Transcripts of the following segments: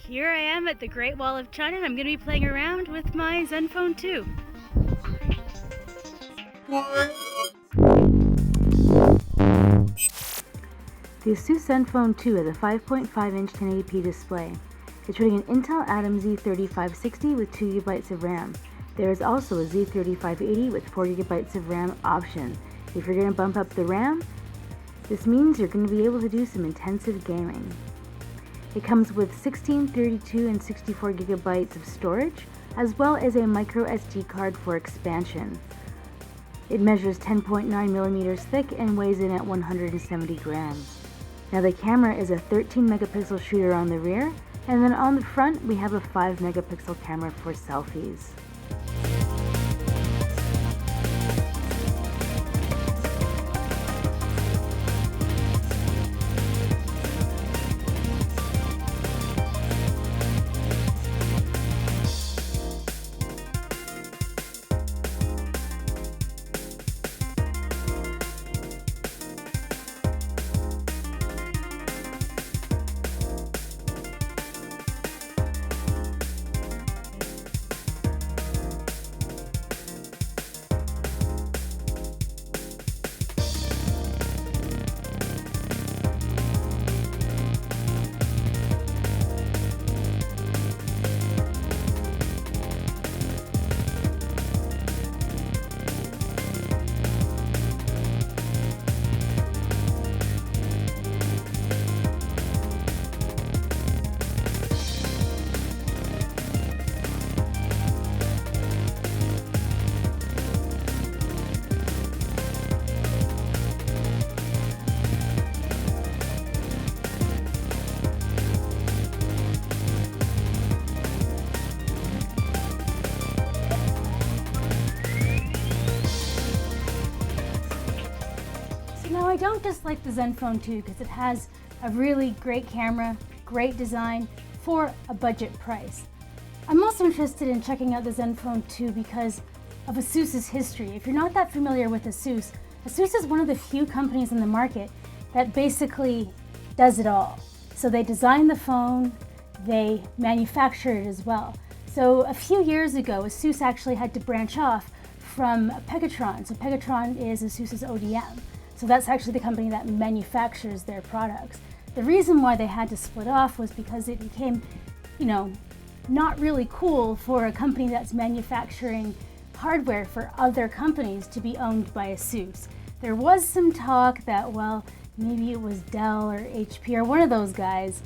Here I am at the Great Wall of China, and I'm going to be playing around with my Zenfone 2. The ASUS Zenfone 2 has a 5.5-inch 1080p display. It's running an Intel Atom Z3560 with 2GB of RAM. There is also a Z3580 with 4GB of RAM option. If you're going to bump up the RAM, this means you're going to be able to do some intensive gaming. It comes with 16, 32, and 64 gigabytes of storage, as well as a micro SD card for expansion. It measures 10.9 millimeters thick and weighs in at 170 grams. Now the camera is a 13 megapixel shooter on the rear, and then on the front we have a 5 megapixel camera for selfies. Now I don't just like the Zenfone 2 because it has a really great camera, great design for a budget price. I'm also interested in checking out the Zenfone 2 because of ASUS's history. If you're not that familiar with ASUS, ASUS is one of the few companies in the market that basically does it all. So they design the phone, they manufacture it as well. So a few years ago, ASUS actually had to branch off from Pegatron. So Pegatron is ASUS's ODM. So that's actually the company that manufactures their products. The reason why they had to split off was because it became, not really cool for a company that's manufacturing hardware for other companies to be owned by ASUS. There was some talk that, well, maybe it was Dell or HP or one of those guys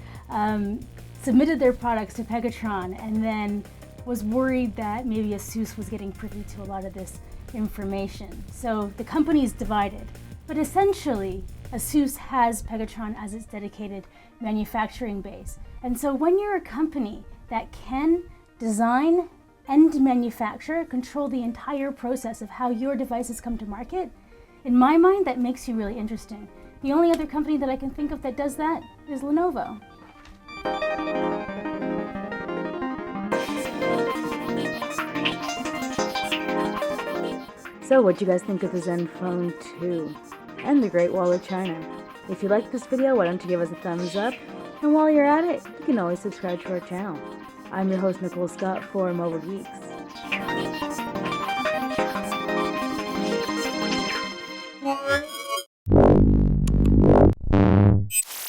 submitted their products to Pegatron and then was worried that maybe ASUS was getting privy to a lot of this information. So the company's divided. But essentially, ASUS has Pegatron as its dedicated manufacturing base. And so when you're a company that can design and manufacture, control the entire process of how your devices come to market, in my mind, that makes you really interesting. The only other company that I can think of that does that is Lenovo. So what do you guys think of the Zenfone 2 and the Great Wall of China? If you liked this video, why don't you give us a thumbs up? And while you're at it, you can always subscribe to our channel. I'm your host, Nicole Scott for Mobile Geeks.